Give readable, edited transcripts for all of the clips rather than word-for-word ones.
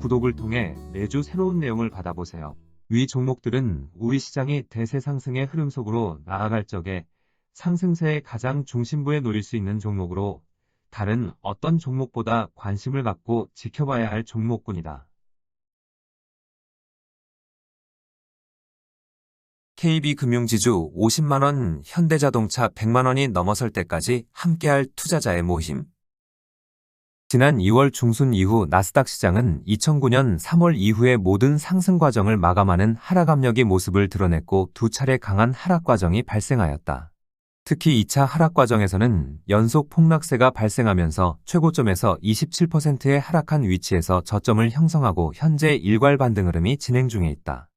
구독을 통해 매주 새로운 내용을 받아보세요. 위 종목들은 우리 시장이 대세 상승의 흐름 속으로 나아갈 적에 상승세의 가장 중심부에 놓일 수 있는 종목으로 다른 어떤 종목보다 관심을 갖고 지켜봐야 할 종목군이다. KB금융지주 50만원, 현대자동차 100만원이 넘어설 때까지 함께할 투자자의 모임. 지난 2월 중순 이후 나스닥 시장은 2009년 3월 이후의 모든 상승 과정을 마감하는 하락 압력의 모습을 드러냈고 두 차례 강한 하락 과정이 발생하였다. 특히 2차 하락 과정에서는 연속 폭락세가 발생하면서 최고점에서 27%의 하락한 위치에서 저점을 형성하고 현재 일괄 반등 흐름이 진행 중에 있다.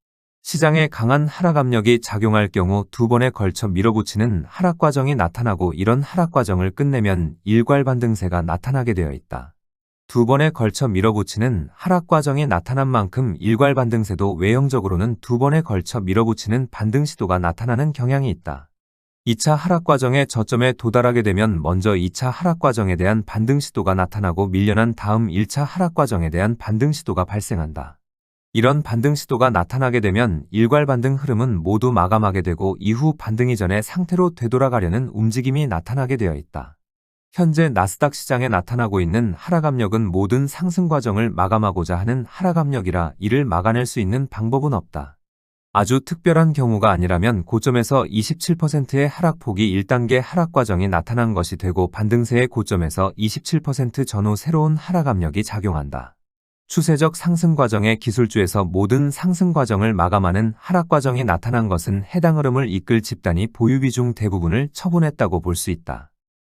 시장에 강한 하락 압력이 작용할 경우 두 번에 걸쳐 밀어붙이는 하락 과정이 나타나고 이런 하락 과정을 끝내면 일괄 반등세가 나타나게 되어 있다. 두 번에 걸쳐 밀어붙이는 하락 과정이 나타난 만큼 일괄 반등세도 외형적으로는 두 번에 걸쳐 밀어붙이는 반등 시도가 나타나는 경향이 있다. 2차 하락 과정의 저점에 도달하게 되면 먼저 2차 하락 과정에 대한 반등 시도가 나타나고 밀려난 다음 1차 하락 과정에 대한 반등 시도가 발생한다. 이런 반등 시도가 나타나게 되면 일괄 반등 흐름은 모두 마감하게 되고 이후 반등 이전의 상태로 되돌아가려는 움직임이 나타나게 되어 있다. 현재 나스닥 시장에 나타나고 있는 하락 압력은 모든 상승 과정을 마감하고자 하는 하락 압력이라 이를 막아낼 수 있는 방법은 없다. 아주 특별한 경우가 아니라면 고점에서 27%의 하락폭이 1단계 하락 과정이 나타난 것이 되고 반등세의 고점에서 27% 전후 새로운 하락 압력이 작용한다. 추세적 상승 과정의 기술주에서 모든 상승 과정을 마감하는 하락 과정이 나타난 것은 해당 흐름을 이끌 집단이 보유 비중 대부분을 처분했다고 볼 수 있다.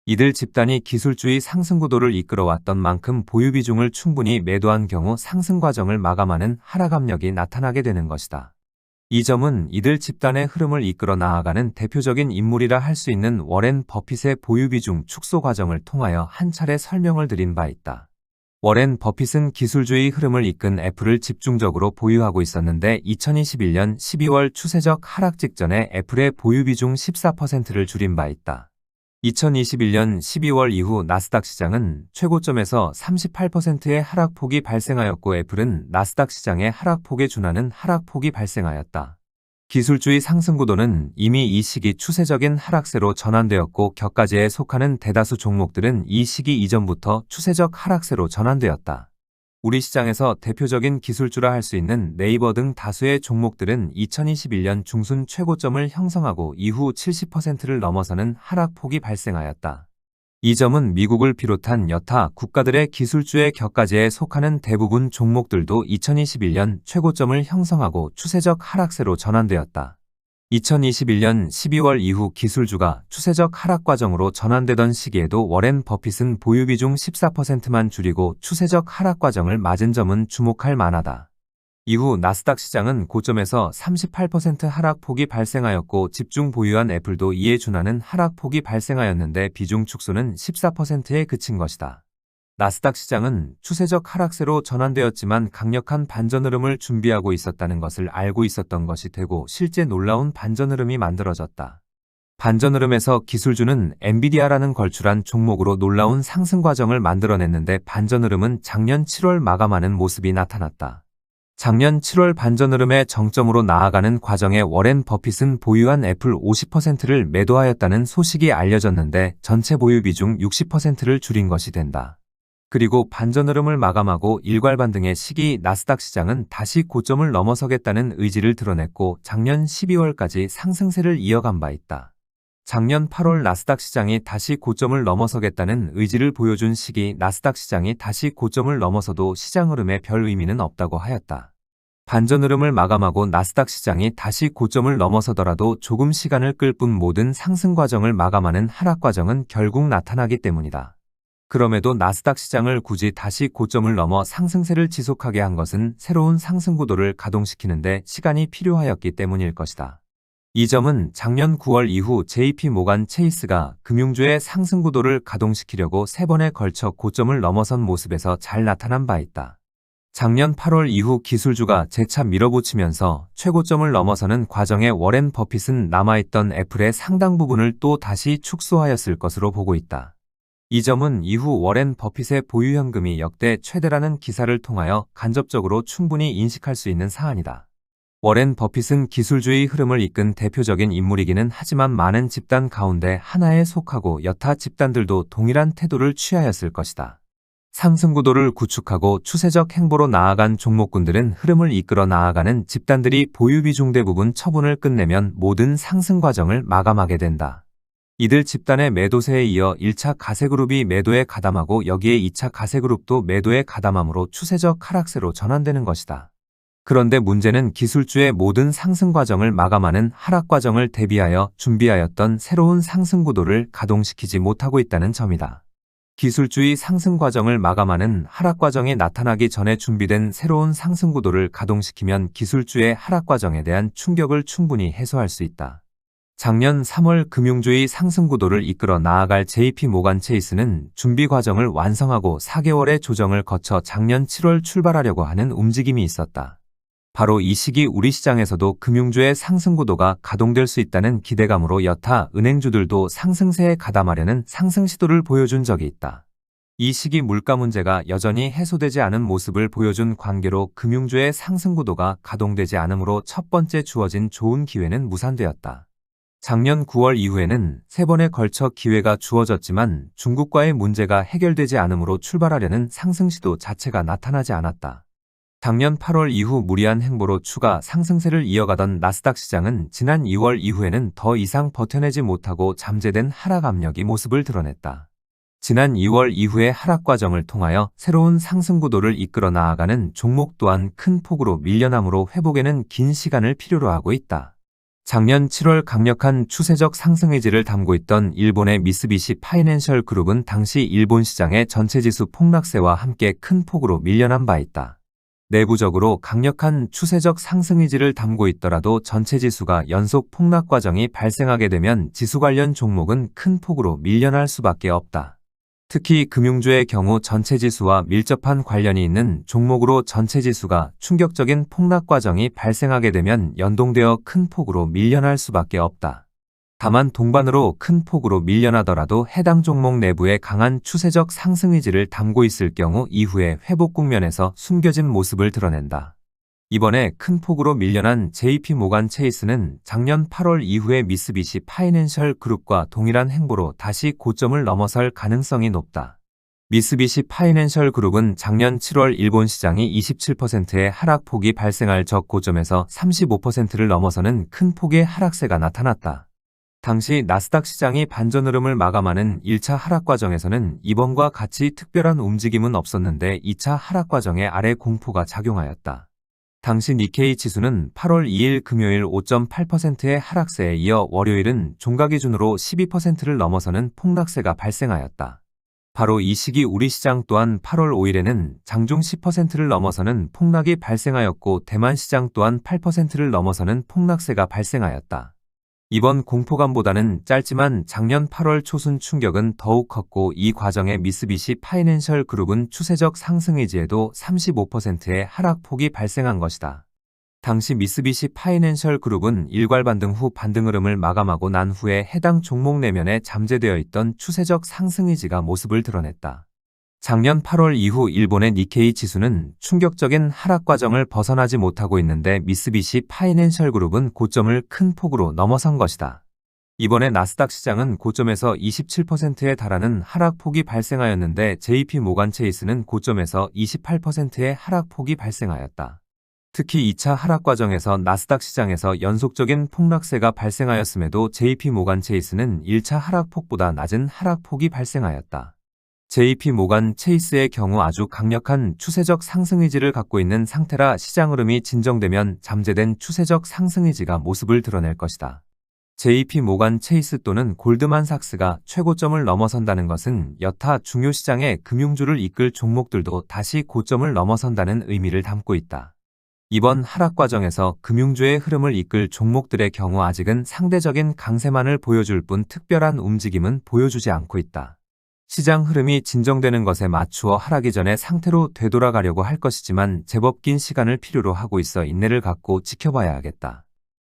이들 집단이 기술주의 상승 구도를 이끌어왔던 만큼 보유 비중을 충분히 매도한 경우 상승 과정을 마감하는 하락 압력이 나타나게 되는 것이다. 이 점은 이들 집단의 흐름을 이끌어 나아가는 대표적인 인물이라 할 수 있는 워렌 버핏의 보유 비중 축소 과정을 통하여 한 차례 설명을 드린 바 있다. 워렌 버핏은 기술주의 흐름을 이끈 애플을 집중적으로 보유하고 있었는데 2021년 12월 추세적 하락 직전에 애플의 보유 비중 14%를 줄인 바 있다. 2021년 12월 이후 나스닥 시장은 최고점에서 38%의 하락폭이 발생하였고 애플은 나스닥 시장의 하락폭에 준하는 하락폭이 발생하였다. 기술주의 상승 구도는 이미 이 시기 추세적인 하락세로 전환되었고 격가지에 속하는 대다수 종목들은 이 시기 이전부터 추세적 하락세로 전환되었다. 우리 시장에서 대표적인 기술주라 할 수 있는 네이버 등 다수의 종목들은 2021년 중순 최고점을 형성하고 이후 70%를 넘어서는 하락폭이 발생하였다. 이 점은 미국을 비롯한 여타 국가들의 기술주의 격가지에 속하는 대부분 종목들도 2021년 최고점을 형성하고 추세적 하락세로 전환되었다. 2021년 12월 이후 기술주가 추세적 하락 과정으로 전환되던 시기에도 워렌 버핏은 보유 비중 14%만 줄이고 추세적 하락 과정을 맞은 점은 주목할 만하다. 이후 나스닥 시장은 고점에서 38% 하락폭이 발생하였고 집중 보유한 애플도 이에 준하는 하락폭이 발생하였는데 비중 축소는 14%에 그친 것이다. 나스닥 시장은 추세적 하락세로 전환되었지만 강력한 반전 흐름을 준비하고 있었다는 것을 알고 있었던 것이 되고 실제 놀라운 반전 흐름이 만들어졌다. 반전 흐름에서 기술주는 엔비디아라는 걸출한 종목으로 놀라운 상승 과정을 만들어냈는데 반전 흐름은 작년 7월 마감하는 모습이 나타났다. 작년 7월 반전 흐름의 정점으로 나아가는 과정에 워렌 버핏은 보유한 애플 50%를 매도하였다는 소식이 알려졌는데 전체 보유 비중 60%를 줄인 것이 된다. 그리고 반전 흐름을 마감하고 일괄 반등의 시기 나스닥 시장은 다시 고점을 넘어서겠다는 의지를 드러냈고 작년 12월까지 상승세를 이어간 바 있다. 작년 8월 나스닥 시장이 다시 고점을 넘어서겠다는 의지를 보여준 시기 나스닥 시장이 다시 고점을 넘어서도 시장 흐름에 별 의미는 없다고 하였다. 반전 흐름을 마감하고 나스닥 시장이 다시 고점을 넘어서더라도 조금 시간을 끌 뿐 모든 상승 과정을 마감하는 하락 과정은 결국 나타나기 때문이다. 그럼에도 나스닥 시장을 굳이 다시 고점을 넘어 상승세를 지속하게 한 것은 새로운 상승 구도를 가동시키는데 시간이 필요하였기 때문일 것이다. 이 점은 작년 9월 이후 JP 모간 체이스가 금융주의 상승 구도를 가동시키려고 3번에 걸쳐 고점을 넘어선 모습에서 잘 나타난 바 있다. 작년 8월 이후 기술주가 재차 밀어붙이면서 최고점을 넘어서는 과정에 워렌 버핏은 남아있던 애플의 상당 부분을 또 다시 축소하였을 것으로 보고 있다. 이 점은 이후 워렌 버핏의 보유 현금이 역대 최대라는 기사를 통하여 간접적으로 충분히 인식할 수 있는 사안이다. 워렌 버핏은 기술주의 흐름을 이끈 대표적인 인물이기는 하지만 많은 집단 가운데 하나에 속하고 여타 집단들도 동일한 태도를 취하였을 것이다. 상승구도를 구축하고 추세적 행보로 나아간 종목군들은 흐름을 이끌어 나아가는 집단들이 보유 비중 대부분 처분을 끝내면 모든 상승 과정을 마감하게 된다. 이들 집단의 매도세에 이어 1차 가세그룹이 매도에 가담하고 여기에 2차 가세그룹도 매도에 가담함으로 추세적 하락세로 전환되는 것이다. 그런데 문제는 기술주의 모든 상승 과정을 마감하는 하락 과정을 대비하여 준비하였던 새로운 상승 구도를 가동시키지 못하고 있다는 점이다. 기술주의 상승 과정을 마감하는 하락 과정이 나타나기 전에 준비된 새로운 상승 구도를 가동시키면 기술주의 하락 과정에 대한 충격을 충분히 해소할 수 있다. 작년 3월 금융주의 상승 구도를 이끌어 나아갈 JP모간 체이스는 준비 과정을 완성하고 4개월의 조정을 거쳐 작년 7월 출발하려고 하는 움직임이 있었다. 바로 이 시기 우리 시장에서도 금융주의 상승 구도가 가동될 수 있다는 기대감으로 여타 은행주들도 상승세에 가담하려는 상승 시도를 보여준 적이 있다. 이 시기 물가 문제가 여전히 해소되지 않은 모습을 보여준 관계로 금융주의 상승 구도가 가동되지 않으므로 첫 번째 주어진 좋은 기회는 무산되었다. 작년 9월 이후에는 3번에 걸쳐 기회가 주어졌지만 중국과의 문제가 해결되지 않으므로 출발하려는 상승 시도 자체가 나타나지 않았다. 작년 8월 이후 무리한 행보로 추가 상승세를 이어가던 나스닥 시장은 지난 2월 이후에는 더 이상 버텨내지 못하고 잠재된 하락 압력이 모습을 드러냈다. 지난 2월 이후의 하락 과정을 통하여 새로운 상승 구도를 이끌어 나아가는 종목 또한 큰 폭으로 밀려나므로 회복에는 긴 시간을 필요로 하고 있다. 작년 7월 강력한 추세적 상승 의지를 담고 있던 일본의 미쓰비시 파이낸셜 그룹은 당시 일본 시장의 전체 지수 폭락세와 함께 큰 폭으로 밀려난 바 있다. 내부적으로 강력한 추세적 상승 의지를 담고 있더라도 전체 지수가 연속 폭락 과정이 발생하게 되면 지수 관련 종목은 큰 폭으로 밀려날 수밖에 없다. 특히 금융주의 경우 전체 지수와 밀접한 관련이 있는 종목으로 전체 지수가 충격적인 폭락 과정이 발생하게 되면 연동되어 큰 폭으로 밀려날 수밖에 없다. 다만 동반으로 큰 폭으로 밀려나더라도 해당 종목 내부에 강한 추세적 상승 의지를 담고 있을 경우 이후에 회복 국면에서 숨겨진 모습을 드러낸다. 이번에 큰 폭으로 밀려난 JP모간 체이스는 작년 8월 이후에 미쓰비시 파이낸셜 그룹과 동일한 행보로 다시 고점을 넘어설 가능성이 높다. 미쓰비시 파이낸셜 그룹은 작년 7월 일본 시장이 27%의 하락폭이 발생할 적고점에서 35%를 넘어서는 큰 폭의 하락세가 나타났다. 당시 나스닥 시장이 반전 흐름을 마감하는 1차 하락 과정에서는 이번과 같이 특별한 움직임은 없었는데 2차 하락 과정에 아래 공포가 작용하였다. 당시 니케이 지수는 8월 2일 금요일 5.8%의 하락세에 이어 월요일은 종가 기준으로 12%를 넘어서는 폭락세가 발생하였다. 바로 이 시기 우리 시장 또한 8월 5일에는 장중 10%를 넘어서는 폭락이 발생하였고 대만 시장 또한 8%를 넘어서는 폭락세가 발생하였다. 이번 공포감보다는 짧지만 작년 8월 초순 충격은 더욱 컸고 이 과정에 미쓰비시 파이낸셜 그룹은 추세적 상승 의지에도 35%의 하락폭이 발생한 것이다. 당시 미쓰비시 파이낸셜 그룹은 일괄 반등 후 반등 흐름을 마감하고 난 후에 해당 종목 내면에 잠재되어 있던 추세적 상승 의지가 모습을 드러냈다. 작년 8월 이후 일본의 니케이 지수는 충격적인 하락 과정을 벗어나지 못하고 있는데 미쓰비시 파이낸셜 그룹은 고점을 큰 폭으로 넘어선 것이다. 이번에 나스닥 시장은 고점에서 27%에 달하는 하락폭이 발생하였는데 JP모간 체이스는 고점에서 28%의 하락폭이 발생하였다. 특히 2차 하락 과정에서 나스닥 시장에서 연속적인 폭락세가 발생하였음에도 JP모간 체이스는 1차 하락폭보다 낮은 하락폭이 발생하였다. JP모간 체이스의 경우 아주 강력한 추세적 상승 의지를 갖고 있는 상태라 시장 흐름이 진정되면 잠재된 추세적 상승 의지가 모습을 드러낼 것이다. JP모간 체이스 또는 골드만삭스가 최고점을 넘어선다는 것은 여타 중요 시장의 금융주를 이끌 종목들도 다시 고점을 넘어선다는 의미를 담고 있다. 이번 하락 과정에서 금융주의 흐름을 이끌 종목들의 경우 아직은 상대적인 강세만을 보여줄 뿐 특별한 움직임은 보여주지 않고 있다. 시장 흐름이 진정되는 것에 맞추어 하락이 전에 상태로 되돌아가려고 할 것이지만 제법 긴 시간을 필요로 하고 있어 인내를 갖고 지켜봐야 하겠다.